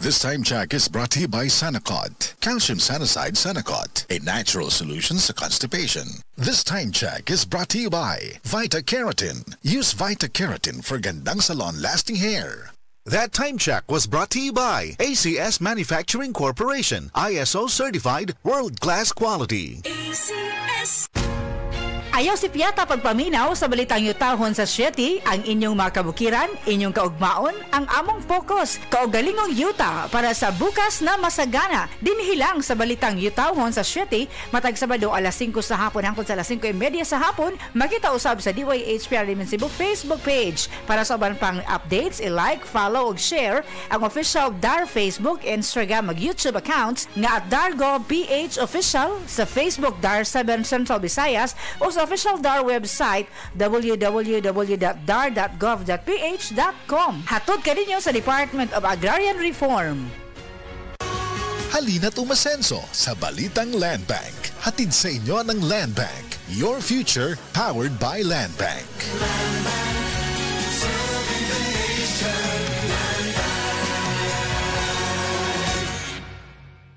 This time check is brought to you by Sanacot. Calcium Sanicide Sanacot, a natural solution to constipation. This time check is brought to you by Vita Keratin. Use Vita Keratin for gandang salon-lasting hair. That time check was brought to you by ACS Manufacturing Corporation. ISO certified world-class quality. ACS. Ayaw si Piata pagpaminaw sa balitang yutahon sa Sieti, ang inyong mga kabukiran, inyong kaugmaon, ang among focus, kaugalingong yuta para sa bukas na masagana. Dinhilang sa balitang yutahon sa Sieti, matag Sabado alas 5 sa hapon hangtod sa alas 5:30 sa hapon, makita usab sa DYHPR Limen Cebu Facebook page. Para sa uban pang updates, i-like, follow ug share ang official DAR Facebook, Instagram ug YouTube accounts nga at Dargo PH Official sa Facebook DAR 7 Central Visayas o sa official DAR website www.dar.gov.ph.com. Hatod ka ninyo sa Department of Agrarian Reform. Halina't umasenso sa Balitang Land Bank. Hatid sa inyo ng Land Bank. Your future powered by Land Bank.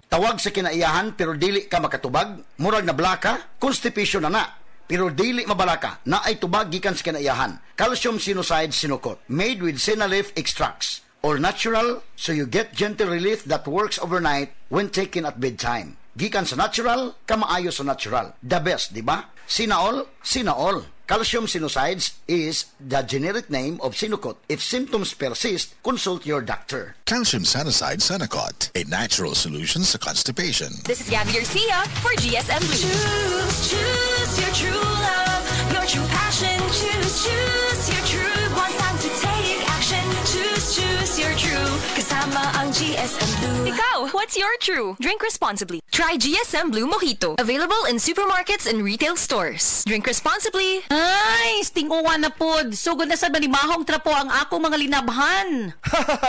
Tawag sa kinaiyahan pero dili ka makatubag, murag na blaka, constipation na. Pero dili mabalaka na ay tubag gikan sa kinaiyahan. Calcium Sinoside Sinocot, made with Sinaleaf extracts. All natural, so you get gentle relief that works overnight when taken at bedtime. Gikan sa natural, kamaayo sa natural. The best, di ba? Sinaol, Sinaol. Calcium Sinosides is the generic name of Sinocot. If symptoms persist, consult your doctor. Calcium Sanicide Sanacot, a natural solution to constipation. This is Gabby Garcia for GSM Blue. Choose your true love, your true passion. Choose your true. Want time to take action. Choose your true. Kasama ang GSM Blue. Ikaw, what's your true? Drink responsibly. Try GSM Blue Mojito. Available in supermarkets and retail stores. Drink responsibly. Ay, stinguwan na pod. Sugod na sa manimahong trapo ang ako mga linabhan.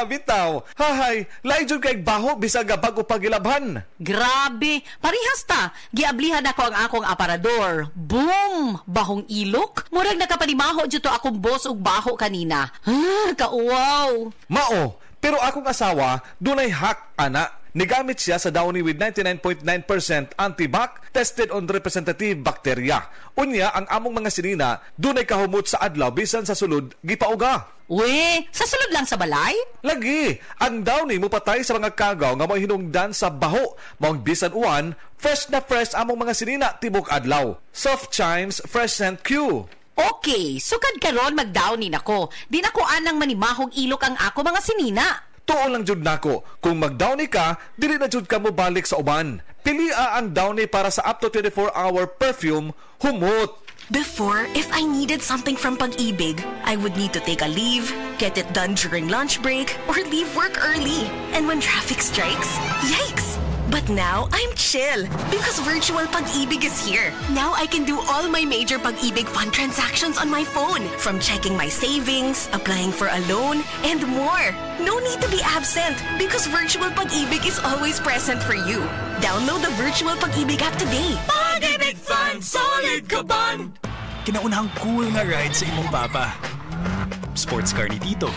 Bitaw. Hahay, laijud kay baho bisag bago pagilabhan. Grabe, parihas ta. Giablihan ako ang akong aparador. Boom! Bahong ilok. Murag nakapanimaho dito akong boss ug baho kanina. Kauwaw. Mao, pero akong asawa dunay hack ana. Nigamit siya sa Downy with 99.9% antibac tested on representative bacteria. Unya ang among mga sinina dunay kahumot sa adlaw bisan sa sulod gipauga. We, sa sulod lang sa balay? Lagi, ang Downy mo patay sa mga kagaw nga mo hinungdan sa baho. Maong bisan uwan, fresh na fresh among mga sinina tibok adlaw. Soft Chimes Fresh Scent Q. Okay, sukad karon mag-downy nako. Di nako anang manimahong ilok ang ako mga sinina. Tuon lang jud nako, kung mag-Downy ka, dili na jud ka mo balik sa uban. Pilia ang Downy para sa up to 24-hour perfume, humot. Before, if I needed something from Pag-ibig, I would need to take a leave, get it done during lunch break, or leave work early. And when traffic strikes, yikes! But now, I'm chill because virtual Pag-ibig is here. Now I can do all my major Pag-ibig fund transactions on my phone. From checking my savings, applying for a loan, and more. No need to be absent because virtual Pag-ibig is always present for you. Download the virtual Pag-ibig app today. Pag-ibig Fund! Solid Kaban! Kinaunahang cool nga ride sa imong papa. Sports car ni Tito.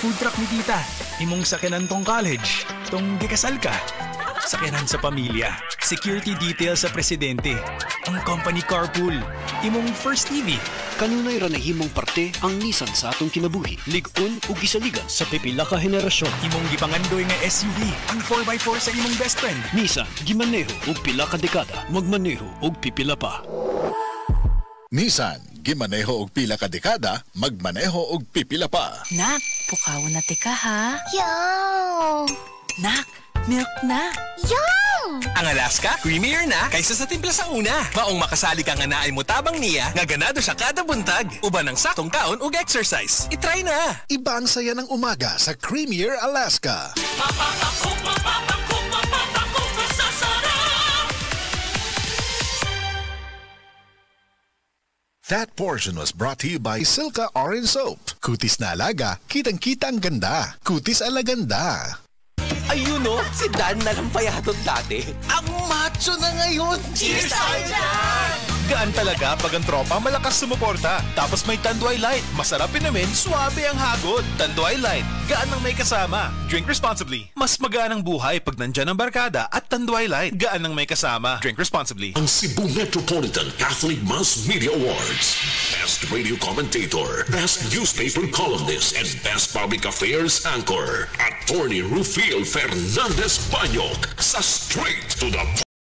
Food truck ni Tita. Imong sakyanan tong college. Tong gikasal ka. Sakyanan sa pamilya. Security details sa presidente. Ang company carpool. Imong first TV. Kanunay ra nahimong parte ang Nissan sa atong kinabuhi. Lig-on ug gisaligan sa pipila ka henerasyon. Imong gipangandoy nga SUV. Ang 4x4 sa imong best friend. Nissan, gimaneho ug pila ka dekada. Magmaneho ug pipila pa. Nissan, gimaneho og pila ka dekada, magmaneho og pipila pa. Nak, pukaw na tika ha. Yaw! Nak, milk na. Yaw! Ang Alaska, creamier na kaysa sa timpla sa una. Maong makasali ka nga naay mo tabang niya, nga ganado siya kada buntag. Uban ng saktong kaon ug exercise. I-try na! Iba ang saya ng umaga sa Creamier Alaska. That portion was brought to you by Silka Orange Soap. Kutis na alaga, kitang-kita ang ganda. Kutis alaganda. Ayun o, si Dan na lang payatot dati. Ang macho na ngayon. Cheers tayo dyan! Gaan talaga pag ang tropa malakas sumuporta. Tapos may Tanduay Light. Masarap inumin, suwabe ang hagod. Tanduay Light. Gaan ng may kasama. Drink responsibly. Mas magaan ang buhay pag nandyan ang barkada at Tanduay Light. Gaan ng may kasama. Drink responsibly. Ang Cebu Metropolitan Catholic Mass Media Awards. Best Radio Commentator, Best Newspaper Columnist, and Best Public Affairs Anchor. Attorney Rufiel Fernandez Banyok sa Straight to the